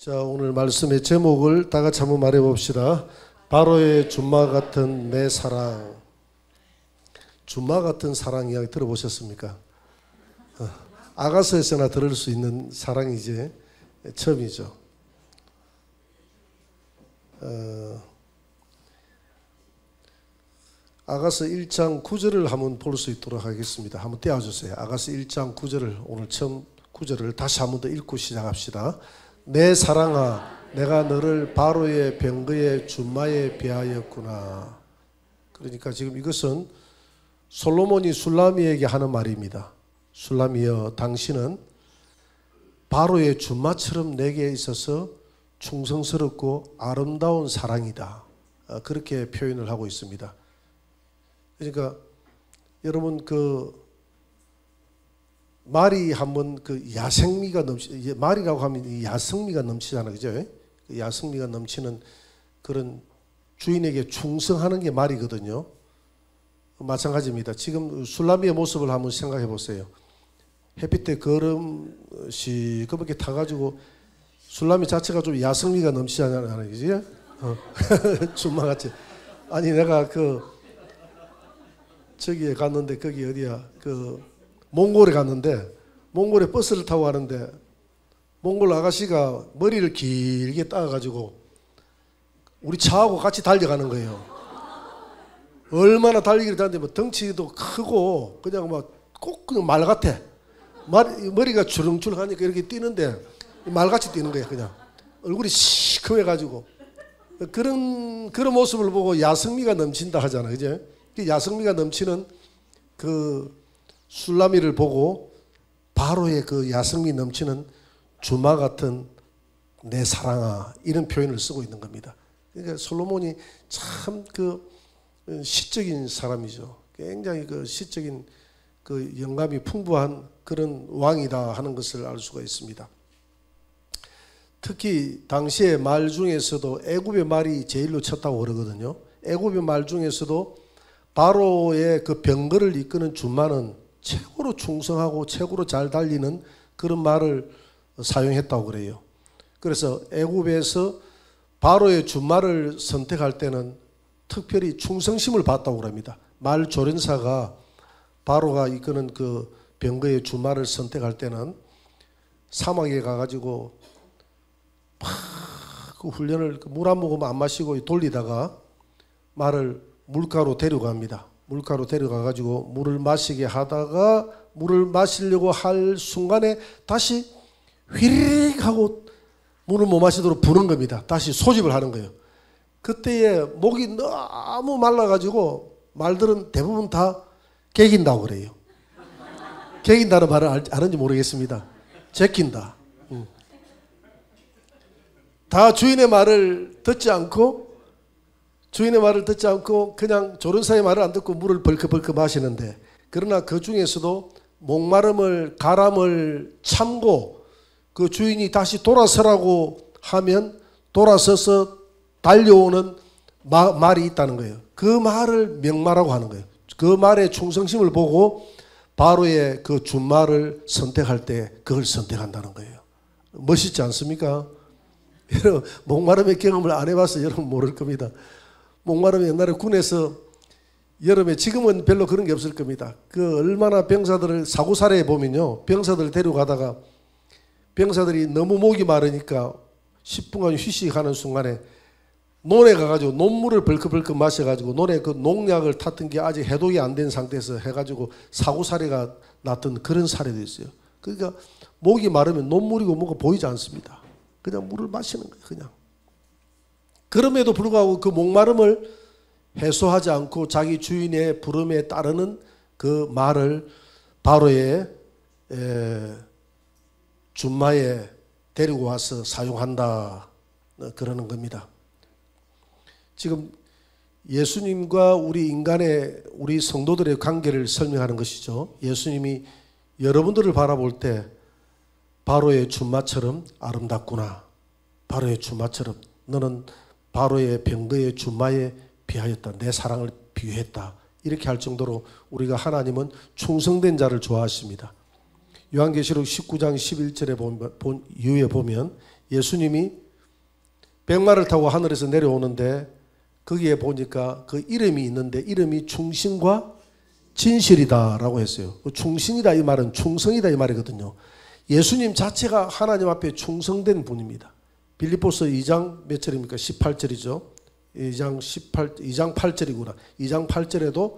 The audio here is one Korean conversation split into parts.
자, 오늘 말씀의 제목을 다 같이 한번 말해 봅시다. 바로의 준마 같은 내 사랑. 준마 같은 사랑 이야기 들어보셨습니까? 아가서에서나 들을 수 있는 사랑이지 처음이죠. 아가서 1장 9절을 한번 볼 수 있도록 하겠습니다. 한번 떼어주세요. 아가서 1장 9절을 오늘 처음 9절을 다시 한번 더 읽고 시작합시다. 내 사랑아, 내가 너를 바로의 병거의 준마에 비하였구나. 그러니까 지금 이것은 솔로몬이 술라미에게 하는 말입니다. 술라미여, 당신은 바로의 준마처럼 내게 있어서 충성스럽고 아름다운 사랑이다. 그렇게 표현을 하고 있습니다. 그러니까 여러분 말이 한번 야생미가 말이라고 하면 야성미가 넘치잖아요, 그죠? 야성미가 넘치는 그런 주인에게 충성하는 게 말이거든요. 마찬가지입니다. 지금 술라미의 모습을 한번 생각해 보세요. 햇빛 때 걸음 시커멓게 타가지고 술라미 자체가 좀 야성미가 넘치지 않아요, 그죠? 준마같이. 아니 내가 저기에 갔는데 거기 어디야? 몽골에 갔는데 몽골에 버스를 타고 가는데 몽골 아가씨가 머리를 길게 따가지고 우리 차하고 같이 달려가는 거예요. 얼마나 달리기를 잘하는데 덩치도 크고 그냥 꼭 그냥 말 같아. 머리가 주렁주렁하니까 이렇게 뛰는데 말같이 뛰는 거예요. 그냥 얼굴이 시커매가지고 그런 모습을 보고 야성미가 넘친다 하잖아, 그죠? 야성미가 넘치는 술라미를 보고 바로의 야성미 넘치는 주마 같은 내 사랑아, 이런 표현을 쓰고 있는 겁니다. 그러니까 솔로몬이 참 시적인 사람이죠. 굉장히 시적인 영감이 풍부한 그런 왕이다 하는 것을 알 수가 있습니다. 특히 당시의 말 중에서도 애굽의 말이 제일로 쳤다고 그러거든요. 애굽의 말 중에서도 바로의 병거를 이끄는 준마는 최고로 충성하고 최고로 잘 달리는 그런 말을 사용했다고 그래요. 그래서 애굽에서 바로의 준마를 선택할 때는 특별히 충성심을 봤다고 합니다. 말 조련사가 바로가 이끄는 병거의 준마를 선택할 때는 사막에 가가지고 훈련을 물 한 모금 안 마시고 돌리다가 말을 물가로 데려갑니다. 물가로 데려가가지고 물을 마시게 하다가 물을 마시려고 할 순간에 다시 휘리릭 하고 물을 못 마시도록 부는 겁니다. 다시 소집을 하는 거예요. 그때에 목이 너무 말라가지고 말들은 대부분 다 개긴다고 그래요. 개긴다는 말을 아는지 모르겠습니다. 제낀다. 다 주인의 말을 듣지 않고 그냥 조련사의 말을 안 듣고 물을 벌컥벌컥 마시는데, 그러나 그 중에서도 목마름을 가람을 참고 그 주인이 다시 돌아서라고 하면 돌아서서 달려오는 말이 있다는 거예요. 그 말을 명마라고 하는 거예요. 그 말의 충성심을 보고 바로의 준마를 선택할 때 그걸 선택한다는 거예요. 멋있지 않습니까? 여러분, 목마름의 경험을 안 해봐서 여러분 모를 겁니다. 목마름이 옛날에 군에서 여름에, 지금은 별로 그런 게 없을 겁니다. 얼마나 병사들을 사고사례에 보면요, 병사들 데려가다가 병사들이 너무 목이 마르니까 10분간 휴식하는 순간에 논에 가가지고 논물을 벌컥벌컥 마셔가지고 논에 농약을 탔던 게 아직 해독이 안 된 상태에서 해가지고 사고사례가 났던 그런 사례도 있어요. 그러니까 목이 마르면 논물이고 뭐가 보이지 않습니다. 그냥 물을 마시는 거예요, 그냥. 그럼에도 불구하고 그 목마름을 해소하지 않고 자기 주인의 부름에 따르는 그 말을 바로의 준마에 데리고 와서 사용한다, 그러는 겁니다. 지금 예수님과 우리 성도들의 관계를 설명하는 것이죠. 예수님이 여러분들을 바라볼 때 바로의 준마처럼 아름답구나. 바로의 준마처럼 너는 바로의 병거의 준마에 비하였다. 내 사랑을 비유했다. 이렇게 할 정도로 우리가 하나님은 충성된 자를 좋아하십니다. 요한계시록 19장 11절에 이후에 보면 예수님이 백마를 타고 하늘에서 내려오는데 거기에 보니까 그 이름이 있는데 이름이 충신과 진실이다라고 했어요. 충신이다 이 말은 충성이다 이 말이거든요. 예수님 자체가 하나님 앞에 충성된 분입니다. 빌립보서 2장 몇 절입니까? 18절이죠. 2장 8절이구나. 2장 8절에도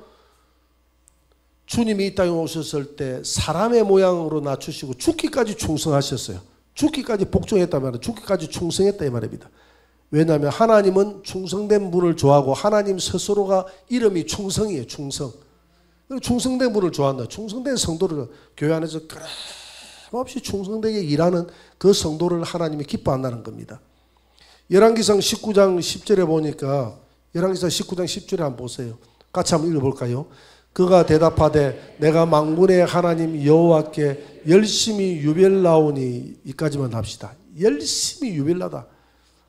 주님이 이 땅에 오셨을 때 사람의 모양으로 낮추시고 죽기까지 충성하셨어요. 죽기까지 복종했단 말이에요. 죽기까지 충성했다 이 말입니다. 왜냐하면 하나님은 충성된 분을 좋아하고 하나님 스스로가 이름이 충성이에요. 충성. 충성된 분을 좋아한다. 충성된 성도를 교회 안에서 끊임없이 충성되게 일하는 그 성도를 하나님이 기뻐한다는 겁니다. 열왕기상 19장 10절에 보니까 열왕기상 19장 10절에 한번 보세요. 같이 한번 읽어볼까요? 그가 대답하되 내가 만군의 하나님 여호와께 열심히 유별나오니 이까지만 합시다. 열심히 유별나다.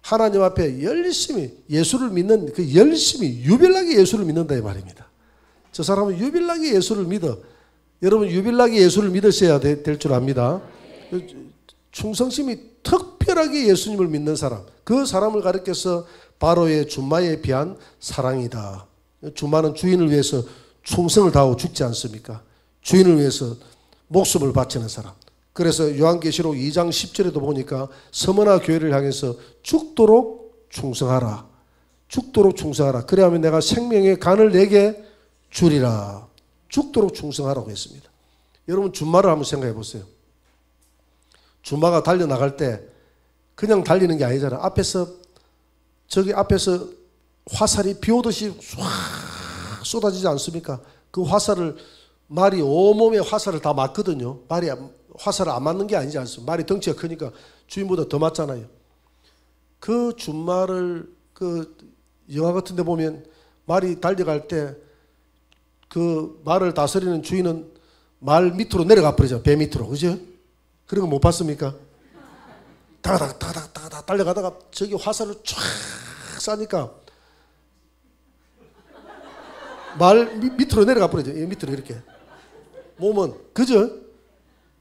하나님 앞에 열심히 예수를 믿는 그 열심히 유별나게 예수를 믿는다 이 말입니다. 저 사람은 유별나게 예수를 믿어. 여러분 유별나게 예수를 믿으셔야 될 줄 압니다. 충성심이 특별하게 예수님을 믿는 사람, 그 사람을 가리켜서 바로의 준마에 비한 사랑이다. 준마는 주인을 위해서 충성을 다하고 죽지 않습니까? 주인을 위해서 목숨을 바치는 사람. 그래서 요한계시록 2장 10절에도 보니까 서머나 교회를 향해서 죽도록 충성하라. 죽도록 충성하라. 그래야면 내가 생명의 간을 내게 주리라. 죽도록 충성하라고 했습니다. 여러분 준마를 한번 생각해 보세요. 준마가 달려나갈 때 그냥 달리는 게 아니잖아요. 저기 앞에서 화살이 비 오듯이 쏴 쏟아지지 않습니까? 그 화살을 말이 온몸에 화살을 다 맞거든요. 말이 화살을 안 맞는 게 아니지 않습니까? 말이 덩치가 크니까 주인보다 더 맞잖아요. 그 준말을 그 영화 같은 데 보면 말이 달려갈 때 그 말을 다스리는 주인은 말 밑으로 내려가 버리죠. 배 밑으로. 그죠? 그런 거 못 봤습니까? 다가닥 달려가다가 저기 화살을 쫙 쏴니까 말 밑으로 내려가 버리죠. 밑으로 이렇게. 몸은 그죠?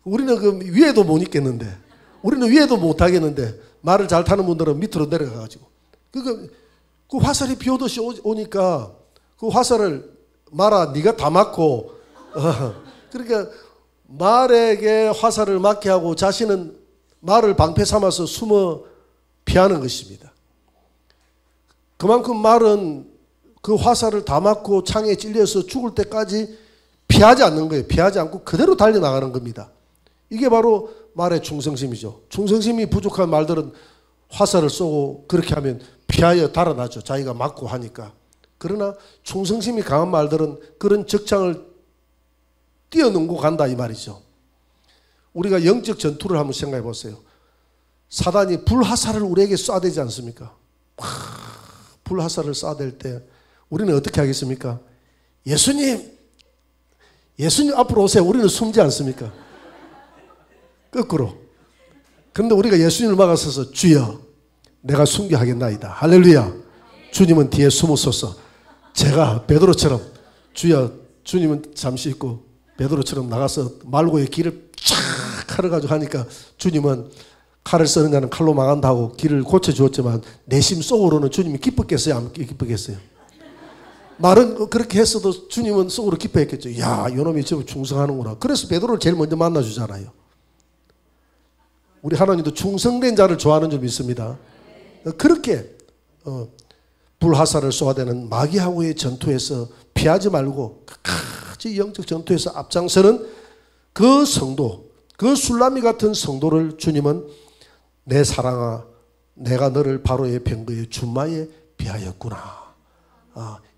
우리는 그 위에도 못 있겠는데, 우리는 위에도 못 하겠는데 말을 잘 타는 분들은 밑으로 내려가가지고 그 화살이 비 오듯이 오니까 그 화살을 말아 네가 다 맞고 그러니까 말에게 화살을 맞게 하고 자신은 말을 방패 삼아서 숨어 피하는 것입니다. 그만큼 말은 그 화살을 다 맞고 창에 찔려서 죽을 때까지 피하지 않는 거예요. 피하지 않고 그대로 달려나가는 겁니다. 이게 바로 말의 충성심이죠. 충성심이 부족한 말들은 화살을 쏘고 그렇게 하면 피하여 달아나죠. 자기가 맞고 하니까. 그러나 충성심이 강한 말들은 그런 적장을 뛰어넘고 간다 이 말이죠. 우리가 영적 전투를 한번 생각해 보세요. 사단이 불화살을 우리에게 쏴대지 않습니까? 불화살을 쏴댈 때 우리는 어떻게 하겠습니까? 예수님 앞으로 오세요. 우리는 숨지 않습니까? 거꾸로. 그런데 우리가 예수님을 막아서서 주여 내가 숨게 하겠나이다. 할렐루야. 주님은 뒤에 숨으소서. 제가 베드로처럼 주여 주님은 잠시 있고 베드로처럼 나가서 말고의 길을 쫙 칼을 가지고 하니까 주님은 칼을 쓰는 자는 칼로 망한다 하고 길을 고쳐주었지만 내심 속으로는 주님이 기뻤겠어요? 안 기뻤겠어요? 말은 그렇게 했어도 주님은 속으로 기뻐했겠죠. 야, 이놈이 저 충성하는구나. 그래서 베드로를 제일 먼저 만나주잖아요. 우리 하나님도 충성된 자를 좋아하는 줄 믿습니다. 그렇게 불화살을 쏘아대는 마귀하고의 전투에서 피하지 말고 끝까지 영적 전투에서 앞장서는 그 성도, 그 술라미 같은 성도를 주님은 내 사랑아 내가 너를 바로의 병거의 준마에 비하였구나.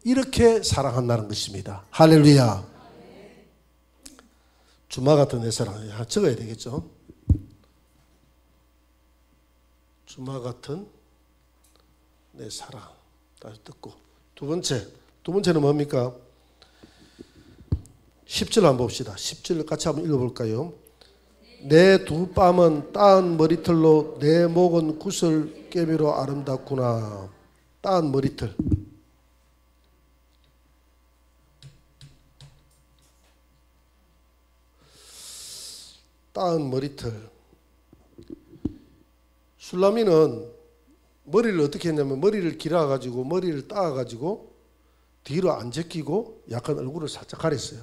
이렇게 사랑한다는 것입니다. 할렐루야. 준마 같은 내 사랑. 적어야 되겠죠. 준마 같은 내 사랑. 다시 듣고. 두 번째는 뭡니까? 10절 한번 봅시다. 10절 같이 한번 읽어볼까요? 내 두 뺨은 따은 머리털로 내 목은 구슬 깨비로 아름답구나. 따은 머리털. 따은 머리털. 술라미는 머리를 어떻게 했냐면 머리를 길어가지고 머리를 따가지고 뒤로 안 제끼고 약간 얼굴을 살짝 가렸어요.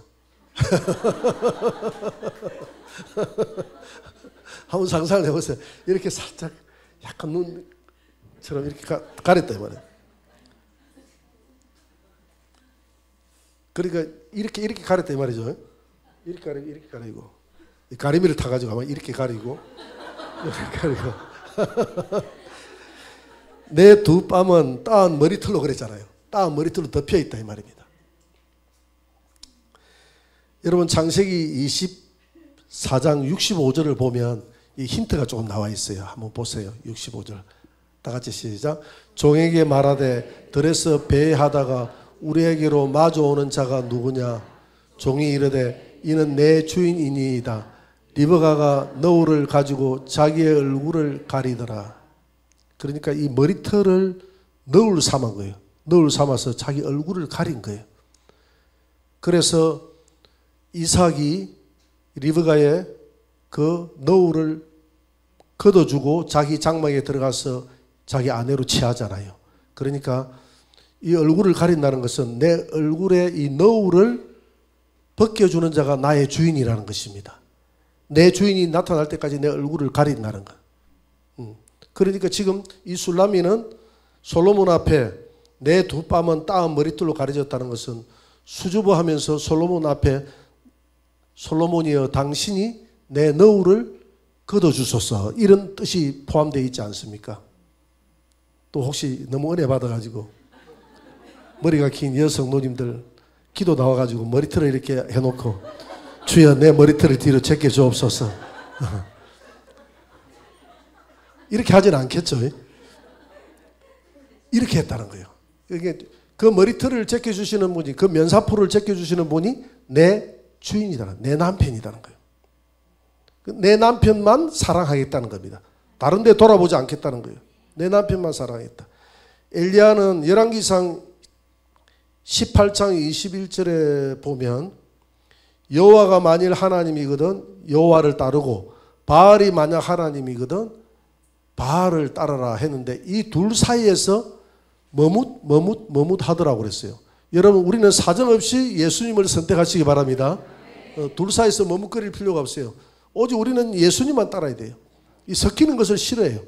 한번 상상을 해보세요. 이렇게 살짝 약간 눈처럼 이렇게 가렸다 이 말이에요. 그러니까 이렇게 가렸다 이 말이죠. 이렇게 가리고 가리미를 타가지고 아마 이렇게 가리고 이렇게 가리고 내 두 뺨은 따은 머리털로 그랬잖아요. 따은 머리털로 덮여 있다 이 말입니다. 여러분 창세기 24장 65절을 보면 이 힌트가 조금 나와 있어요. 한번 보세요. 65절 다 같이 시작. 종에게 말하되 들에서 배회하다가 우리에게로 마주오는 자가 누구냐. 종이 이르되 이는 내 주인이니이다. 리브가가 너울을 가지고 자기의 얼굴을 가리더라. 그러니까 이 머리털을 너울 삼은 거예요. 너울 삼아서 자기 얼굴을 가린 거예요. 그래서 이삭이 리브가의 그 너울을 걷어주고 자기 장막에 들어가서 자기 아내로 취하잖아요. 그러니까 이 얼굴을 가린다는 것은 내 얼굴에 이 너울을 벗겨주는 자가 나의 주인이라는 것입니다. 내 주인이 나타날 때까지 내 얼굴을 가린다는 것. 그러니까 지금 이 술라미는 솔로몬 앞에 내 두 뺨은 따은 머리털로 가려졌다는 것은 수줍어하면서 솔로몬 앞에 솔로몬이여 당신이 내 너울을 걷어주소서 이런 뜻이 포함되어 있지 않습니까? 또 혹시 너무 은혜 받아가지고 머리가 긴 여성 노님들 기도 나와가지고 머리털을 이렇게 해놓고 주여 내 머리털을 뒤로 제껴 주옵소서 이렇게 하진 않겠죠. 이렇게 했다는 거예요. 이게 그 머리털을 제껴주시는 분이 그 면사포를 제껴주시는 분이 내 주인이다. 내 남편이라는 거예요. 내 남편만 사랑하겠다는 겁니다. 다른 데 돌아보지 않겠다는 거예요. 내 남편만 사랑하겠다. 엘리야는 열왕기상 18장 21절에 보면 여호와가 만일 하나님이거든 여호와를 따르고 바알이 만약 하나님이거든 바알을 따르라 했는데 이 둘 사이에서 머뭇 하더라고 그랬어요. 여러분 우리는 사정없이 예수님을 선택하시기 바랍니다. 둘 사이에서 머뭇거릴 필요가 없어요. 오직 우리는 예수님만 따라야 돼요. 이 섞이는 것을 싫어해요.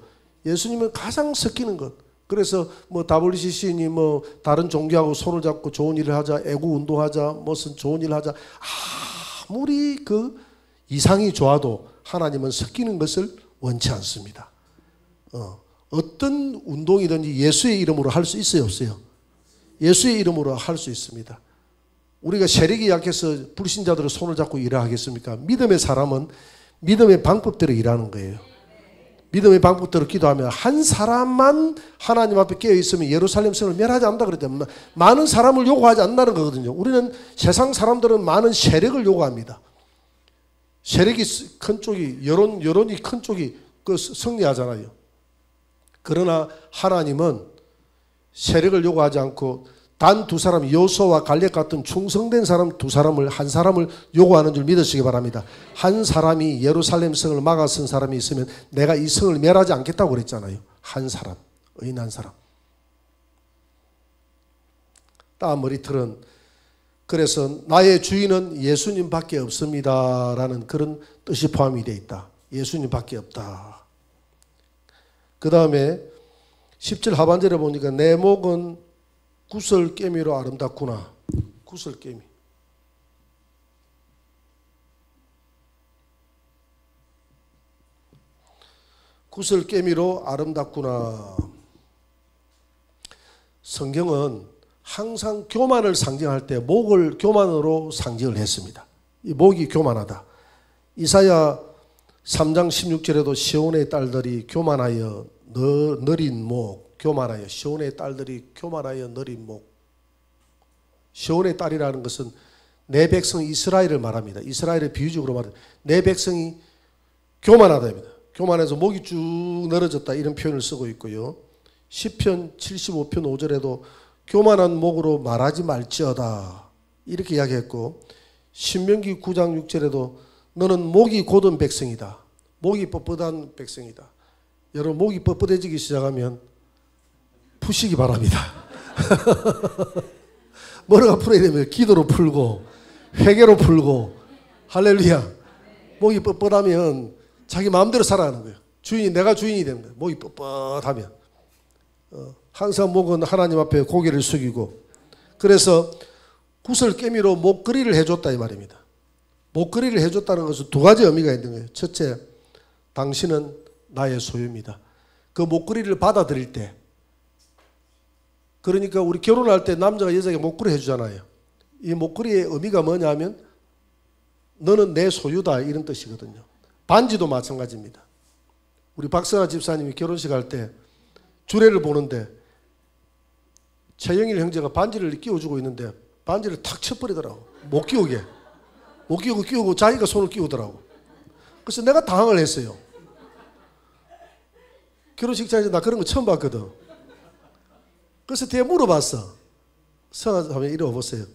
예수님은 가장 섞이는 것. 그래서 뭐 WCC니 뭐 다른 종교하고 손을 잡고 좋은 일을 하자, 애국 운동하자, 무슨 좋은 일을 하자. 아무리 그 이상이 좋아도 하나님은 섞이는 것을 원치 않습니다. 어떤 운동이든지 예수의 이름으로 할 수 있어요, 없어요? 예수의 이름으로 할 수 있습니다. 우리가 세력이 약해서 불신자들의 손을 잡고 일을 하겠습니까? 믿음의 사람은 믿음의 방법대로 일하는 거예요. 믿음의 방법대로 기도하면 한 사람만 하나님 앞에 깨어 있으면 예루살렘 성을 멸하지 않는다 그랬잖아요. 많은 사람을 요구하지 않는다는 거거든요. 우리는 세상 사람들은 많은 세력을 요구합니다. 세력이 큰 쪽이 여론이 큰 쪽이 그 승리하잖아요. 그러나 하나님은 세력을 요구하지 않고 단 두 사람 여호수아와 갈렙 같은 충성된 사람 두 사람을 한 사람을 요구하는 줄 믿으시기 바랍니다. 한 사람이 예루살렘 성을 막아선 사람이 있으면 내가 이 성을 멸하지 않겠다고 그랬잖아요. 한 사람, 의인 한 사람. 따 머리털은 그래서 나의 주인은 예수님밖에 없습니다라는 그런 뜻이 포함이 되어 있다. 예수님밖에 없다. 그 다음에 10절 하반절에 보니까 내 목은 구슬깨미로 아름답구나. 구슬깨미. 구슬깨미로 아름답구나. 성경은 항상 교만을 상징할 때 목을 교만으로 상징을 했습니다. 이 목이 교만하다. 이사야 3장 16절에도 시온의 딸들이 교만하여 느린 목, 교만하여 시온의 딸들이 교만하여 느린 목. 시온의 딸이라는 것은 내 백성 이스라엘을 말합니다. 이스라엘의 비유적으로 말합니다. 내 백성이 교만하다입니다. 교만해서 목이 쭉 늘어졌다 이런 표현을 쓰고 있고요. 시편 75편 5절에도 교만한 목으로 말하지 말지어다 이렇게 이야기했고 신명기 9장 6절에도 너는 목이 곧은 백성이다. 목이 뻣뻣한 백성이다. 여러분 목이 뻣뻣해지기 시작하면 푸시기 바랍니다. 머리가 풀어야 되면 기도로 풀고 회개로 풀고 할렐루야. 목이 뻣뻣하면 자기 마음대로 살아가는 거예요. 주인이 내가 주인이 되는 거예요. 목이 뻣뻣하면 항상 목은 하나님 앞에 고개를 숙이고 그래서 구슬깨미로 목걸이를 해줬다 이 말입니다. 목걸이를 해줬다는 것은 두 가지 의미가 있는 거예요. 첫째, 당신은 나의 소유입니다. 그 목걸이를 받아들일 때 그러니까 우리 결혼할 때 남자가 여자에게 목걸이 해주잖아요. 이 목걸이의 의미가 뭐냐면 너는 내 소유다 이런 뜻이거든요. 반지도 마찬가지입니다. 우리 박성아 집사님이 결혼식 할 때 주례를 보는데 최영일 형제가 반지를 끼워주고 있는데 반지를 탁 쳐버리더라고. 못 끼우게. 못 끼우고 자기가 손을 끼우더라고. 그래서 내가 당황을 했어요. 결혼식장에서 나 그런 거 처음 봤거든. 그래서 뒤에 물어봤어. 성아 하면 이리 와보세요.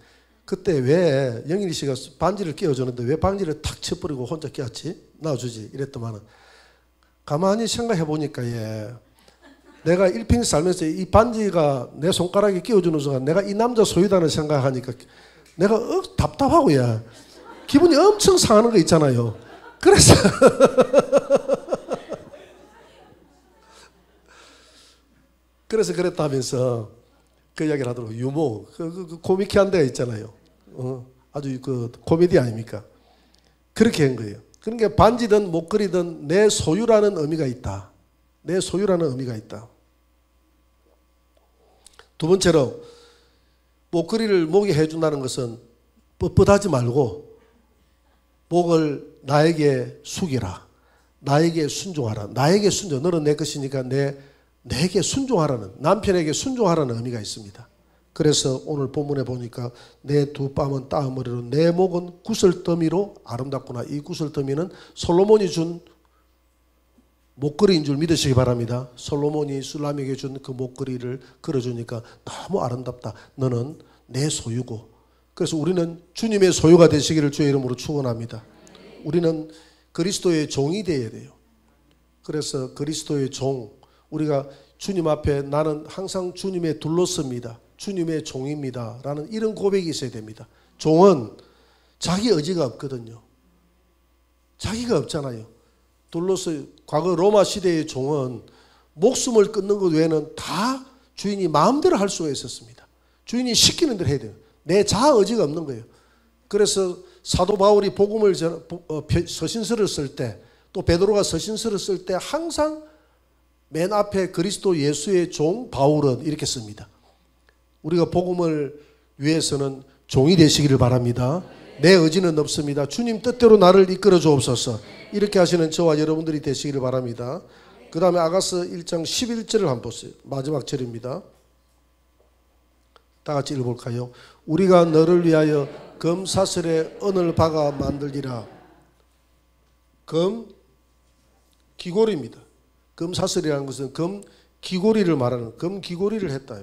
그때 왜 영일이 씨가 반지를 끼워주는데 왜 반지를 탁 쳐버리고 혼자 끼웠지? 놔주지. 이랬더만은 가만히 생각해 보니까 내가 일평생 살면서 이 반지가 내 손가락에 끼워주는 순간 내가 이 남자 소유다는 생각하니까 내가 답답하고 기분이 엄청 상하는 거 있잖아요. 그래서 그래서 그랬다면서 그 이야기를 하더라고요. 유머 그 코미키한 데가 있잖아요. 아주 그 코미디 아닙니까? 그렇게 한 거예요. 그러니까 반지든 목걸이든 내 소유라는 의미가 있다. 내 소유라는 의미가 있다. 두 번째로 목걸이를 목에 해준다는 것은 뻣뻣하지 말고 목을 나에게 숙이라. 나에게 순종하라. 나에게 순종. 너는 내 것이니까 내게 순종하라는, 남편에게 순종하라는 의미가 있습니다. 그래서 오늘 본문에 보니까 내 두 뺨은 따머리로 내 목은 구슬더미로 아름답구나. 이 구슬더미는 솔로몬이 준 목걸이인 줄 믿으시기 바랍니다. 솔로몬이 술람에게 준 그 목걸이를 걸어주니까 너무 아름답다. 너는 내 소유고. 그래서 우리는 주님의 소유가 되시기를 주의 이름으로 축원합니다. 우리는 그리스도의 종이 되어야 돼요. 그래서 그리스도의 종, 우리가 주님 앞에 나는 항상 주님의 둘러섭니다. 주님의 종입니다. 라는 이런 고백이 있어야 됩니다. 종은 자기 의지가 없거든요. 자기가 없잖아요. 둘러서 과거 로마 시대의 종은 목숨을 끊는 것 외에는 다 주인이 마음대로 할 수가 있었습니다. 주인이 시키는 대로 해야 돼요. 내 자아 의지가 없는 거예요. 그래서 사도 바울이 복음을 서신서를 쓸 때 또 베드로가 서신서를 쓸 때 항상 맨 앞에 그리스도 예수의 종 바울은 이렇게 씁니다. 우리가 복음을 위해서는 종이 되시기를 바랍니다. 내 의지는 없습니다. 주님 뜻대로 나를 이끌어 주옵소서. 이렇게 하시는 저와 여러분들이 되시기를 바랍니다. 그 다음에 아가서 1장 11절을 한번 보세요. 마지막 절입니다. 다 같이 읽어볼까요? 우리가 너를 위하여 금사슬에 은을 박아 만들리라. 금 기골입니다. 금사슬이라는 것은 금 기고리를 말하는, 금 기고리를 했다.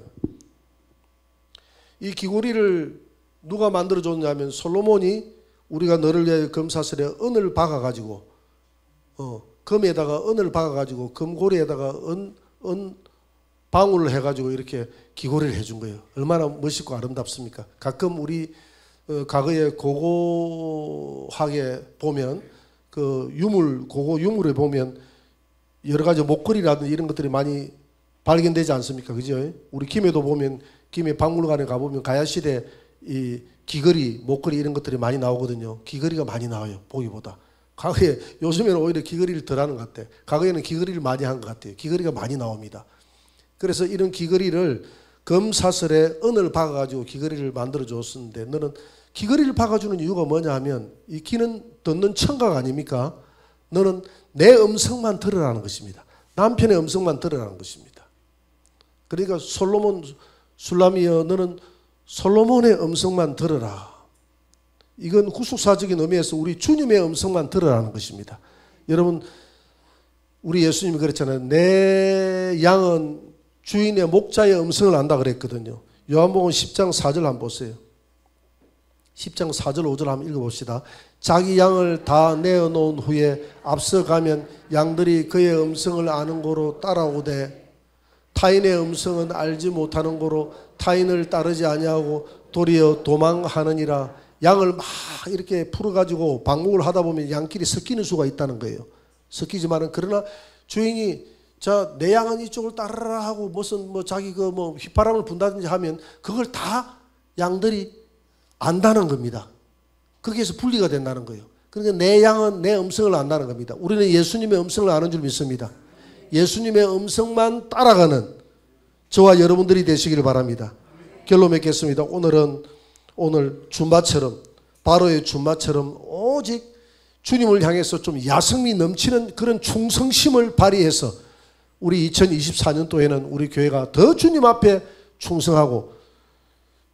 이 기고리를 누가 만들어줬냐면 솔로몬이 우리가 너를 위하여 금사슬에 은을 박아가지고 금에다가 은을 박아가지고 금고리에다가 은 방울을 해가지고 이렇게 기고리를 해준 거예요. 얼마나 멋있고 아름답습니까? 가끔 우리 과거에 고고학에 보면 그 유물, 고고 유물에 보면 여러 가지 목걸이라든지 이런 것들이 많이 발견되지 않습니까? 그죠? 우리 김해도 보면 김해 박물관에 가보면 가야시대 이 귀걸이, 목걸이 이런 것들이 많이 나오거든요. 귀걸이가 많이 나와요. 보기보다. 과거에, 요즘에는 오히려 귀걸이를 덜 하는 것 같아요. 과거에는 귀걸이를 많이 한 것 같아요. 귀걸이가 많이 나옵니다. 그래서 이런 귀걸이를 금사슬에 은을 박아가지고 귀걸이를 만들어 줬었는데 너는 귀걸이를 박아주는 이유가 뭐냐 하면 이 귀는 듣는 청각 아닙니까? 너는 내 음성만 들으라는 것입니다. 남편의 음성만 들으라는 것입니다. 그러니까 솔로몬 술람이여 너는 솔로몬의 음성만 들으라. 이건 후속사적인 의미에서 우리 주님의 음성만 들으라는 것입니다. 여러분 우리 예수님이 그랬잖아요. 내 양은 주인의 목자의 음성을 안다 그랬거든요. 요한복음 10장 4절 한번 보세요. 10장 4절 5절 한번 읽어봅시다. 자기 양을 다 내어놓은 후에 앞서가면 양들이 그의 음성을 아는 고로 따라오되 타인의 음성은 알지 못하는 고로 타인을 따르지 아니하고 도리어 도망하느니라. 양을 막 이렇게 풀어가지고 방목을 하다 보면 양끼리 섞이는 수가 있다는 거예요. 섞이지만은 그러나 주인이 자, 내 양은 이쪽을 따르라 하고 무슨 뭐 자기 그 뭐 휘파람을 분다든지 하면 그걸 다 양들이 안다는 겁니다. 거기에서 분리가 된다는 거예요. 그러니까 내 양은 내 음성을 안다는 겁니다. 우리는 예수님의 음성을 아는 줄 믿습니다. 예수님의 음성만 따라가는 저와 여러분들이 되시기를 바랍니다. 결론 맺겠습니다. 오늘 준마처럼 바로의 준마처럼 오직 주님을 향해서 좀 야성미 넘치는 그런 충성심을 발휘해서 우리 2024년도에는 우리 교회가 더 주님 앞에 충성하고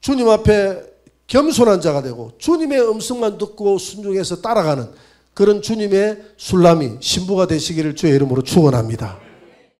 주님 앞에 겸손한 자가 되고 주님의 음성만 듣고 순종해서 따라가는 그런 주님의 술람이 신부가 되시기를 주의 이름으로 축원합니다.